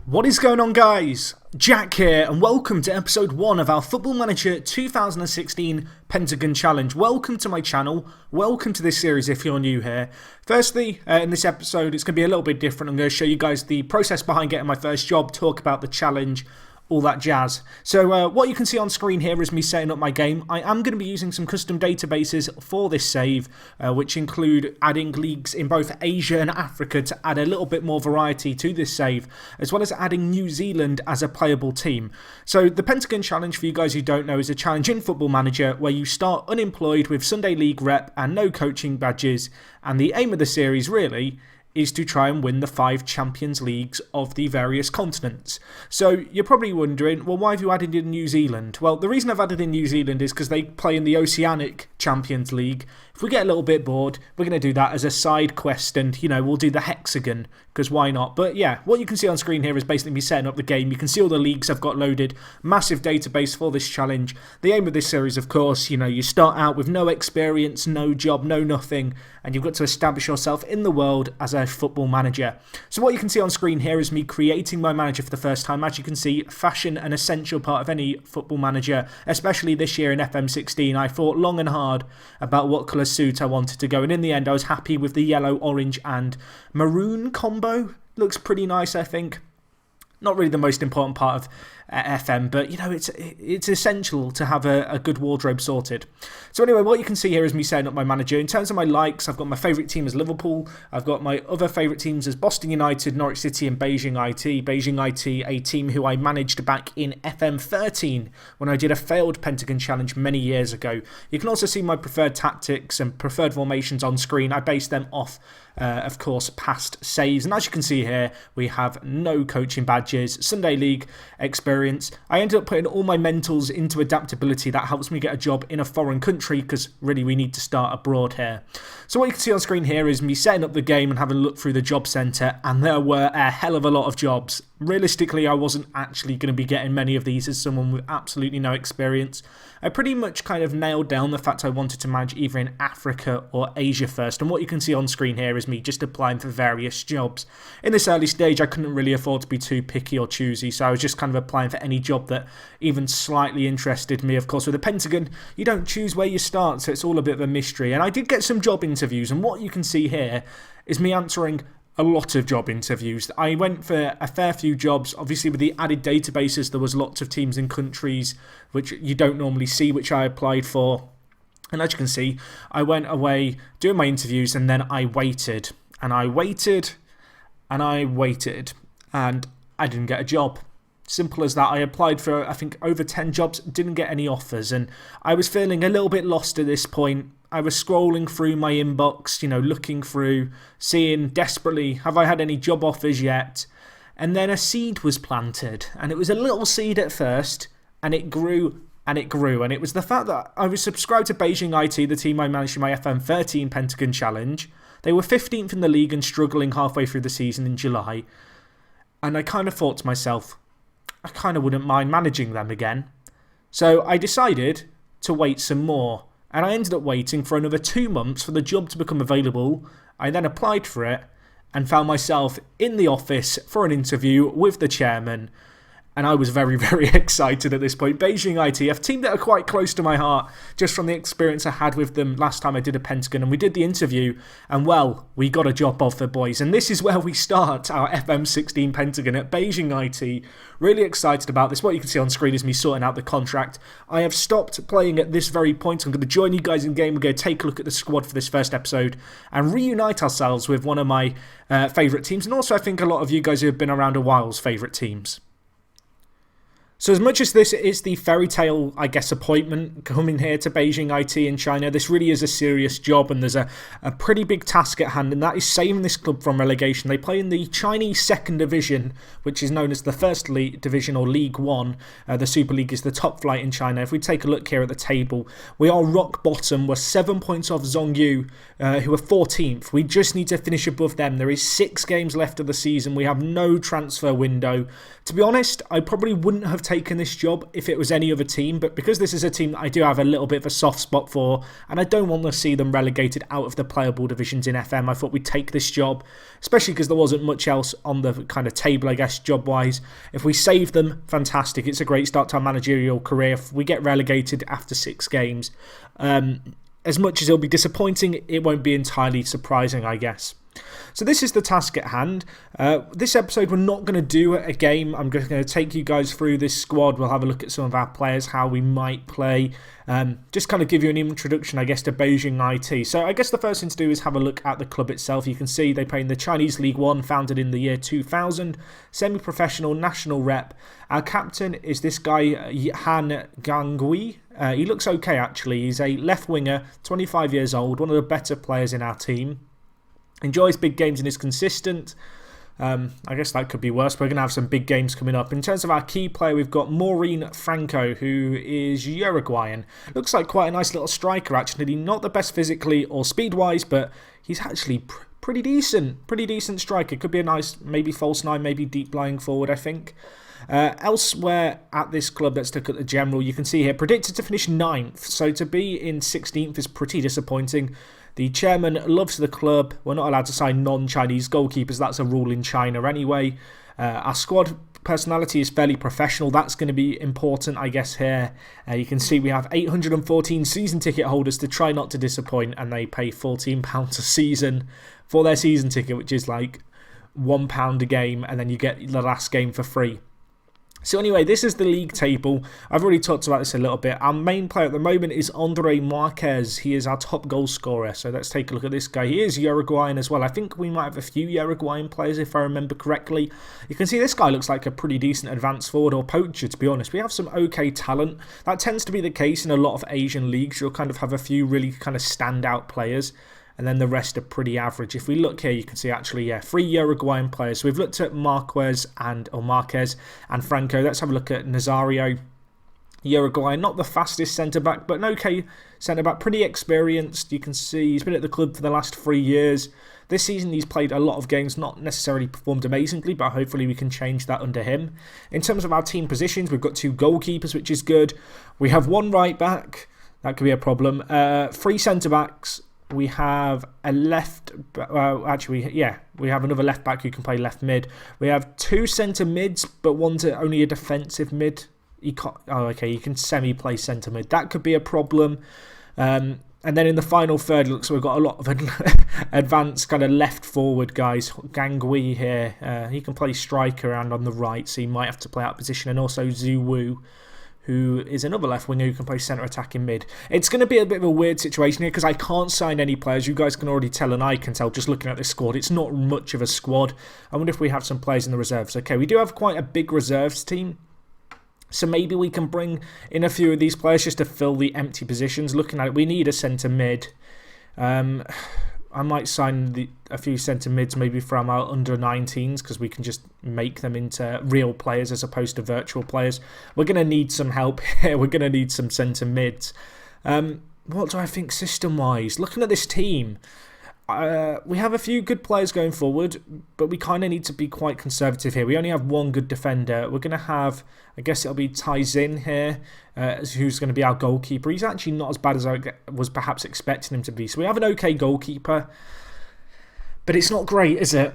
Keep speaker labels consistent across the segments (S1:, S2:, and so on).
S1: What is going on, guys? Jack here, and welcome to episode 1 of our Football Manager 2016 Pentagon Challenge. Welcome to my channel, welcome to this series if you're new here. Firstly, in this episode it's going to be a little bit different. I'm going to show you guys the process behind getting my first job, talk about the challenge, all that jazz. So what you can see on screen here is me setting up my game. I am going to be using some custom databases for this save, which include adding leagues in both Asia and Africa to add a little bit more variety to this save, as well as adding New Zealand as a playable team. So the Pentagon Challenge, for you guys who don't know, is a challenge in Football Manager where you start unemployed with Sunday League rep and no coaching badges, and the aim of the series really is to try and win the 5 Champions Leagues of the various continents. So you're probably wondering, well, why have you added in New Zealand? Well, the reason I've added in New Zealand is because they play in the Oceanic Champions League. If we get a little bit bored, we're going to do that as a side quest, and, you know, we'll do the hexagon, because why not? But yeah, what you can see on screen here is basically me setting up the game. You can see all the leagues I've got loaded, massive database for this challenge. The aim of this series, of course, you know, you start out with no experience, no job, no nothing, and you've got to establish yourself in the world as a football manager. So what you can see on screen here is me creating my manager for the first time. As you can see, fashion an essential part of any football manager, especially this year in FM16. I thought long and hard about what colour suit I wanted to go, and in the end I was happy with the yellow, orange and maroon combo. Looks pretty nice, I think. Not really the most important part of FM, but, you know, it's essential to have a good wardrobe sorted. So anyway, what you can see here is me setting up my manager. In terms of my likes, I've got my favourite team as Liverpool. I've got my other favourite teams as Boston United, Norwich City and Beijing IT. Beijing IT, a team who I managed back in FM13 when I did a failed Pentagon Challenge many years ago. You can also see my preferred tactics and preferred formations on screen. I based them off, of course, past saves. And as you can see here, we have no coaching badges, Sunday League experience. I ended up putting all my mentals into adaptability. That helps me get a job in a foreign country, because really we need to start abroad here. So what you can see on screen here is me setting up the game and having a look through the job centre, and there were a hell of a lot of jobs. Realistically, I wasn't actually going to be getting many of these as someone with absolutely no experience. I pretty much kind of nailed down the fact I wanted to manage either in Africa or Asia first, and what you can see on screen here is me just applying for various jobs. In this early stage, I couldn't really afford to be too picky or choosy, so I was just kind of applying for any job that even slightly interested me. Of course, with the Pentagon, you don't choose where you start, so it's all a bit of a mystery. And I did get some job interviews, and what you can see here is me answering a lot of job interviews. I went for a fair few jobs. Obviously, with the added databases, there was lots of teams and countries which you don't normally see, which I applied for. And as you can see, I went away doing my interviews, and then I waited. And I waited, and I waited, and I didn't get a job. Simple as that. I applied for, I think, over 10 jobs, didn't get any offers, and I was feeling a little bit lost at this point. I was scrolling through my inbox, you know, looking through, seeing desperately, have I had any job offers yet? And then a seed was planted, and it was a little seed at first, and it grew, and it grew, and it was the fact that I was subscribed to Beijing IT, the team I managed in my FM13 Pentagon Challenge. They were 15th in the league and struggling halfway through the season in July, and I kind of thought to myself, I kind of wouldn't mind managing them again. So I decided to wait some more. And I ended up waiting for another 2 months for the job to become available. I then applied for it and found myself in the office for an interview with the chairman. And I was very, very excited at this point. Beijing IT, a team that are quite close to my heart, just from the experience I had with them last time I did a Pentagon. And we did the interview, and well, we got a job offer, boys. And this is where we start our FM16 Pentagon at Beijing IT. Really excited about this. What you can see on screen is me sorting out the contract. I have stopped playing at this very point. I'm going to join you guys in game. We're going to take a look at the squad for this first episode and reunite ourselves with one of my favourite teams. And also, I think a lot of you guys who have been around a while's favourite teams. So as much as this is the fairy tale, I guess, appointment coming here to Beijing IT in China, this really is a serious job, and there's a pretty big task at hand, and that is saving this club from relegation. They play in the Chinese second division, which is known as the first league division, or League One. The Super League is the top flight in China. If we take a look here at the table, we are rock bottom. We're 7 points off Zhongyu, who are 14th. We just need to finish above them. There is 6 games left of the season. We have no transfer window. To be honest, I probably wouldn't have taken this job if it was any other team, but because this is a team that I do have a little bit of a soft spot for, and I don't want to see them relegated out of the playable divisions in FM, I thought we'd take this job, especially because there wasn't much else on the kind of table, I guess, job-wise. If we save them, fantastic. It's a great start to our managerial career. If we get relegated after 6 games, as much as it'll be disappointing, it won't be entirely surprising, I guess. So this is the task at hand. This episode we're not going to do a game. I'm just going to take you guys through this squad. We'll have a look at some of our players, how we might play. Just kind of give you an introduction, I guess, to Beijing IT. So I guess the first thing to do is have a look at the club itself. You can see they play in the Chinese League 1, founded in the year 2000. Semi-professional, national rep. Our captain is this guy, Han Gangui. He looks okay, actually. He's a left winger, 25 years old, one of the better players in our team. Enjoys big games and is consistent. I guess that could be worse. We're going to have some big games coming up. In terms of our key player, we've got Maureen Franco, who is Uruguayan. Looks like quite a nice little striker, actually. Not the best physically or speed-wise, but he's actually pretty decent. Pretty decent striker. Could be a nice, maybe false 9, maybe deep lying forward, I think. Elsewhere at this club, let's look at the general. You can see here, predicted to finish 9th. So to be in 16th is pretty disappointing. The chairman loves the club. We're not allowed to sign non-Chinese goalkeepers. That's a rule in China anyway. Our squad personality is fairly professional. That's going to be important, I guess, here. You can see we have 814 season ticket holders to try not to disappoint, and they pay £14 a season for their season ticket, which is like £1 a game, and then you get the last game for free. So anyway, this is the league table. I've already talked about this a little bit. Our main player at the moment is Andre Marquez. He is our top goal scorer. So let's take a look at this guy. He is Uruguayan as well. I think we might have a few Uruguayan players if I remember correctly. You can see this guy looks like a pretty decent advanced forward or poacher, to be honest. We have some okay talent. That tends to be the case in a lot of Asian leagues. You'll kind of have a few really kind of standout players, and then the rest are pretty average. If we look here, you can see actually, yeah, 3 Uruguayan players. So we've looked at Marquez and Franco. Let's have a look at Nazario. Uruguayan, not the fastest centre-back, but an okay centre-back, pretty experienced. You can see he's been at the club for the last 3 years. This season he's played a lot of games, not necessarily performed amazingly, but hopefully we can change that under him. In terms of our team positions, we've got 2 goalkeepers, which is good. We have 1 right-back. That could be a problem. 3 centre-backs. We have a we have another left back who can play left mid. We have 2 centre mids, but one's only a defensive mid. You can semi-play centre mid. That could be a problem. And then in the final third, looks like we've got a lot of advanced kind of left forward guys. Gangui here, he can play striker and on the right, so he might have to play out position. And also Zhu Wu, who is another left winger who can play centre attacking mid. It's going to be a bit of a weird situation here because I can't sign any players. You guys can already tell, and I can tell just looking at this squad. It's not much of a squad. I wonder if we have some players in the reserves. Okay, we do have quite a big reserves team, so maybe we can bring in a few of these players just to fill the empty positions. Looking at it, we need a centre mid. I might sign a few centre mids maybe from our under-19s because we can just make them into real players as opposed to virtual players. We're going to need some help here. We're going to need some centre mids. What do I think system-wise? Looking at this team, we have a few good players going forward, but we kind of need to be quite conservative here. We only have 1 good defender. We're going to have, I guess it'll be Taizin here, who's going to be our goalkeeper. He's actually not as bad as I was perhaps expecting him to be. So we have an okay goalkeeper, but it's not great, is it?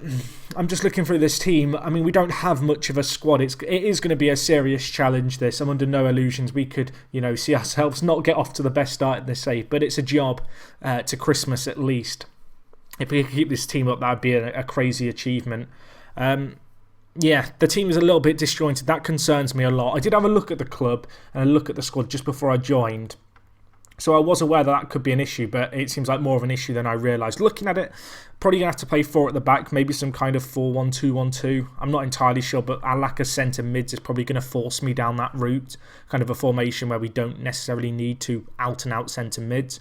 S1: I'm just looking through this team. I mean, we don't have much of a squad. It is going to be a serious challenge, this. I'm under no illusions we could, see ourselves not get off to the best start in this save, but it's a job to Christmas at least. If we could keep this team up, that would be a crazy achievement. Yeah, the team is a little bit disjointed. That concerns me a lot. I did have a look at the club and a look at the squad just before I joined. So I was aware that could be an issue, but it seems like more of an issue than I realised. Looking at it, probably going to have to play 4 at the back, maybe some kind of 4-1-2-1-2. I'm not entirely sure, but our lack of centre mids is probably going to force me down that route. Kind of a formation where we don't necessarily need to out-and-out centre mids.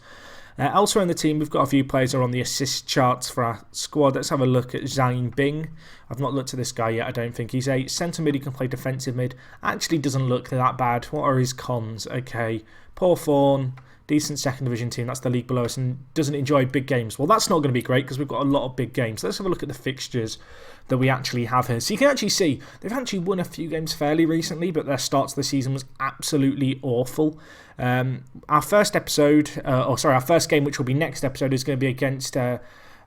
S1: Elsewhere in the team, we've got a few players who are on the assist charts for our squad. Let's have a look at Zhang Bing. I've not looked at this guy yet, I don't think. He's a centre mid, he can play defensive mid. Actually doesn't look that bad. What are his cons? Okay, poor form, decent second division team, that's the league below us, and doesn't enjoy big games. Well, that's not going to be great because we've got a lot of big games. Let's have a look at the fixtures that we actually have here. So you can actually see they've actually won a few games fairly recently, but their start to the season was absolutely awful. Our first game, which will be next episode, is going to be against, I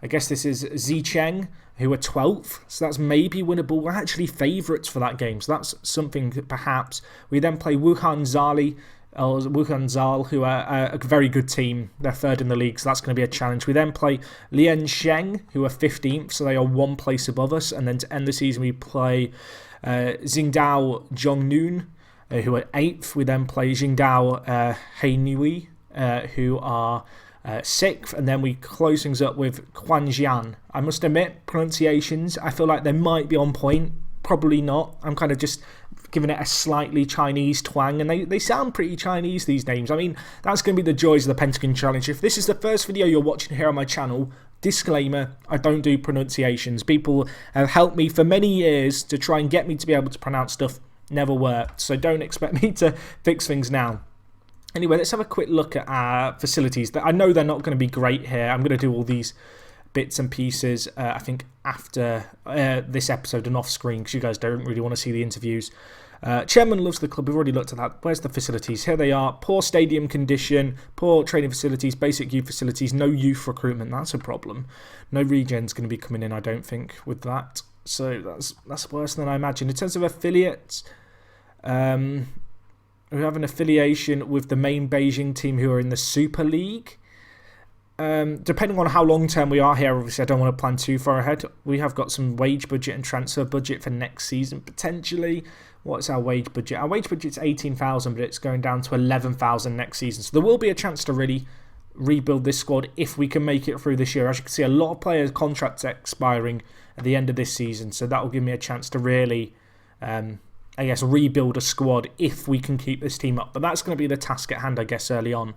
S1: guess this is Zicheng, who are 12th. So that's maybe winnable. We're actually favourites for that game, so that's something perhaps. We then play Wuhan Zal, who are a very good team. They're third in the league, so that's going to be a challenge. We then play Liansheng, who are 15th, so they are one place above us. And then to end the season, we play Qingdao Zhongnun, who are 8th. We then play Qingdao Heinui, who are 6th. And then we close things up with Quanjian. I must admit, pronunciations, I feel like they might be on point. Probably not. I'm kind of just giving it a slightly Chinese twang, and they sound pretty Chinese, these names. I mean, that's going to be the joys of the Pentagon Challenge. If this is the first video you're watching here on my channel, disclaimer, I don't do pronunciations. People have helped me for many years to try and get me to be able to pronounce stuff. Never worked, so don't expect me to fix things now. Anyway, let's have a quick look at our facilities. I know they're not going to be great here. I'm going to do all these bits and pieces, I think, after this episode and off screen, because you guys don't really want to see the interviews. Chairman loves the club. We've already looked at that. Where's the facilities? Here they are. Poor stadium condition, poor training facilities, basic youth facilities, no youth recruitment. That's a problem. No regen's going to be coming in, I don't think, with that. So that's worse than I imagined. In terms of affiliates, we have an affiliation with the main Beijing team who are in the Super League. Depending on how long term we are here, obviously I don't want to plan too far ahead. We have got some wage budget and transfer budget for next season, potentially. What's our wage budget? Our wage budget's 18,000, but it's going down to 11,000 next season. So there will be a chance to really rebuild this squad if we can make it through this year. As you can see, a lot of players' contracts expiring at the end of this season, so that will give me a chance to really, rebuild a squad if we can keep this team up. But that's going to be the task at hand, I guess, early on.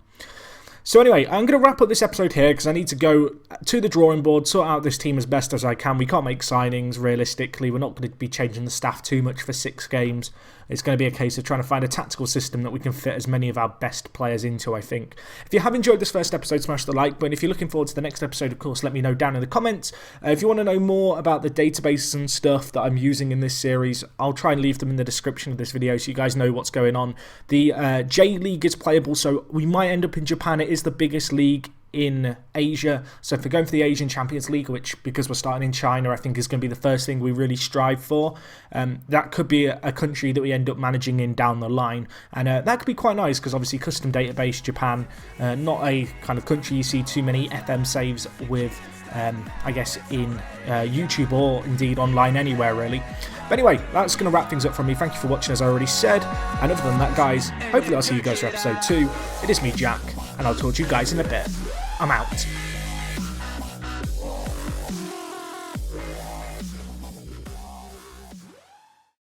S1: So anyway, I'm going to wrap up this episode here because I need to go to the drawing board, sort out this team as best as I can. We can't make signings, realistically. We're not going to be changing the staff too much for 6 games. It's going to be a case of trying to find a tactical system that we can fit as many of our best players into, I think. If you have enjoyed this first episode, smash the like button. If you're looking forward to the next episode, of course, let me know down in the comments. If you want to know more about the databases and stuff that I'm using in this series, I'll try and leave them in the description of this video so you guys know what's going on. The J-League is playable, so we might end up in Japan. It is the biggest league in Asia, so if we're going for the Asian Champions League, which because we're starting in China I think is going to be the first thing we really strive for, that could be a country that we end up managing in down the line, and that could be quite nice because obviously custom database Japan, not a kind of country you see too many FM saves with, I guess in YouTube or indeed online anywhere really. But anyway, that's going to wrap things up from me. Thank you for watching, as I already said, and other than that guys, hopefully I'll see you guys for episode 2. It is me, Jack, and I'll talk to you guys in a bit. I'm out.